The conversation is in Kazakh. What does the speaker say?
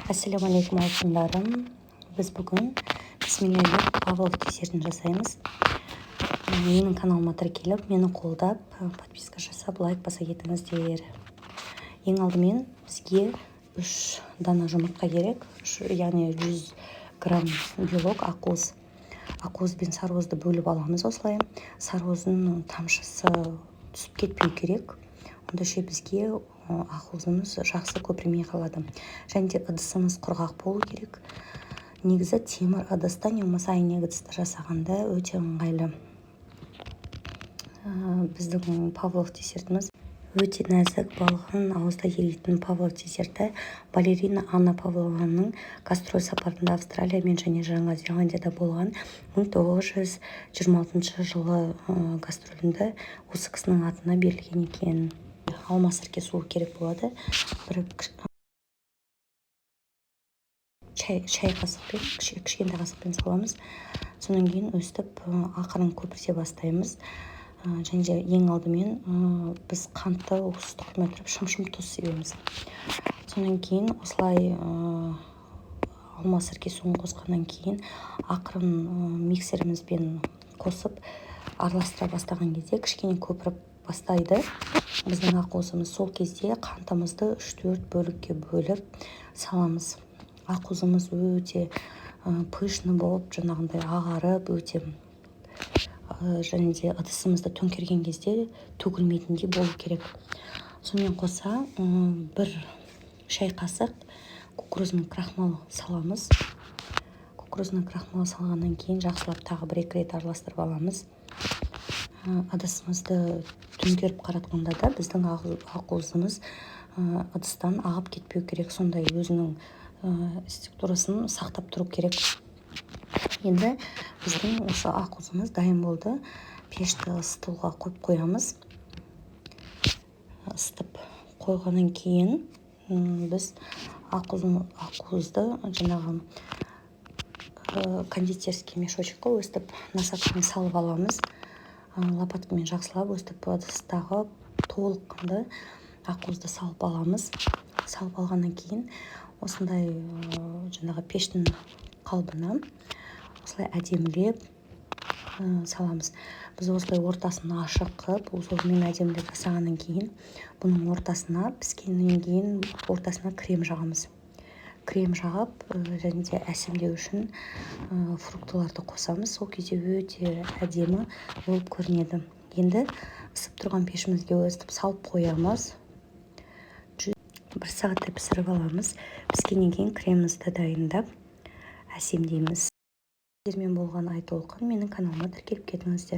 Ассалаумағалейкум алтындарым. Біз бүгін бисмиллахи павлов десертін жасаймыз. Менің каналыма тіркеліп, мені қолдап, подписка жасап, лайк баса кетіңіздер. Ең алдымен бізге 3 дана жұмыртқа керек, яғни 100 грамм белок ақуыз. Ақуыз бен сарыуызды бөліп аламыз осылай. Сарыуыздың тамшысы түсіп кетпеу керек. Онда ше бізге ақуызымыз жақсы көпірмей қалады. Және де ыдысымыз құрғақ болу керек. Негізі темір ыдыста, не болмаса әйнек ыдыста жасағанда өте ыңғайлы. Біздің павлов десертіміз өте нәзік, балғын, ауызда еритін павлов десерті. Балерина Анна Павлованың гастроль сапарында Австралия және Жаңа Зеландияда болған. 1926 жылы гастролінде осы кісінің атына берілген екен. Алма сірке суы керек болады. Бір шай қасықпен, кішкентай қасықпен саламыз. Содан кейін өстіп ақырын көпірте бастаймыз. Және де ең алдымен біз қантты осы тұқымға тұрып шым-шым тұз себеміз. Содан кейін осылай алма сірке суын қосқаннан кейін ақырын миксерімізбен қосып араластыра бастаған кезде кішкене көпіріп бастайды біздің ақуызымыз. Сол кезде қантымызды 3-4 бөлікке бөліп саламыз. Ақуызымыз өте пышны болып, жаңағындай ағарып, өте және де ыдысымызды төңкерген кезде төгілмейтіндей болу керек. Сонымен қоса бір шай қасық кукурузный крахмал саламыз. Кукурузный крахмал салғаннан кейін жақсылап тағы 1-2 рет араластырып аламыз. Ыдысымызды төңкеріп қаратқанда да біздің ақуызымыз ыдыстан ағып кетпеу керек. Сондай өзінің структурасын сақтап тұру керек. Енді біздің осы ақуызымыз дайын болды. Пешті ысытуға қойып қоямыз. Ысытып қойғаннан кейін біз ақуызды жаңағы кондитерский мешочекқа өстіп насадкамен салып аламыз. Лопаткамен жақсылап өстіп ыдыстағы толыққанды ақуызды салып аламыз. Салып алғаннан кейін осындай жаңағы пештің қалбына осылай әдемілеп саламыз. Біз осылай ортасын ашық қып, осылаймен әдемілеп жасағаннан кейін бұның ортасына піскеннен кейін ортасына крем жағамыз. Крем жағып, және де әсемдеу үшін фруктыларды қосамыз. Сол кезде өте әдемі болып көрінеді. Енді ысып тұрған пешімізге өстіп салып қоямыз. 1 сағаттай пісіріп аламыз. Піскеннен кейін кремімізді дайындап әсемдейміз. Сіздермен болған Айтолқын. Менің каналыма тіркеліп кетіңіздер.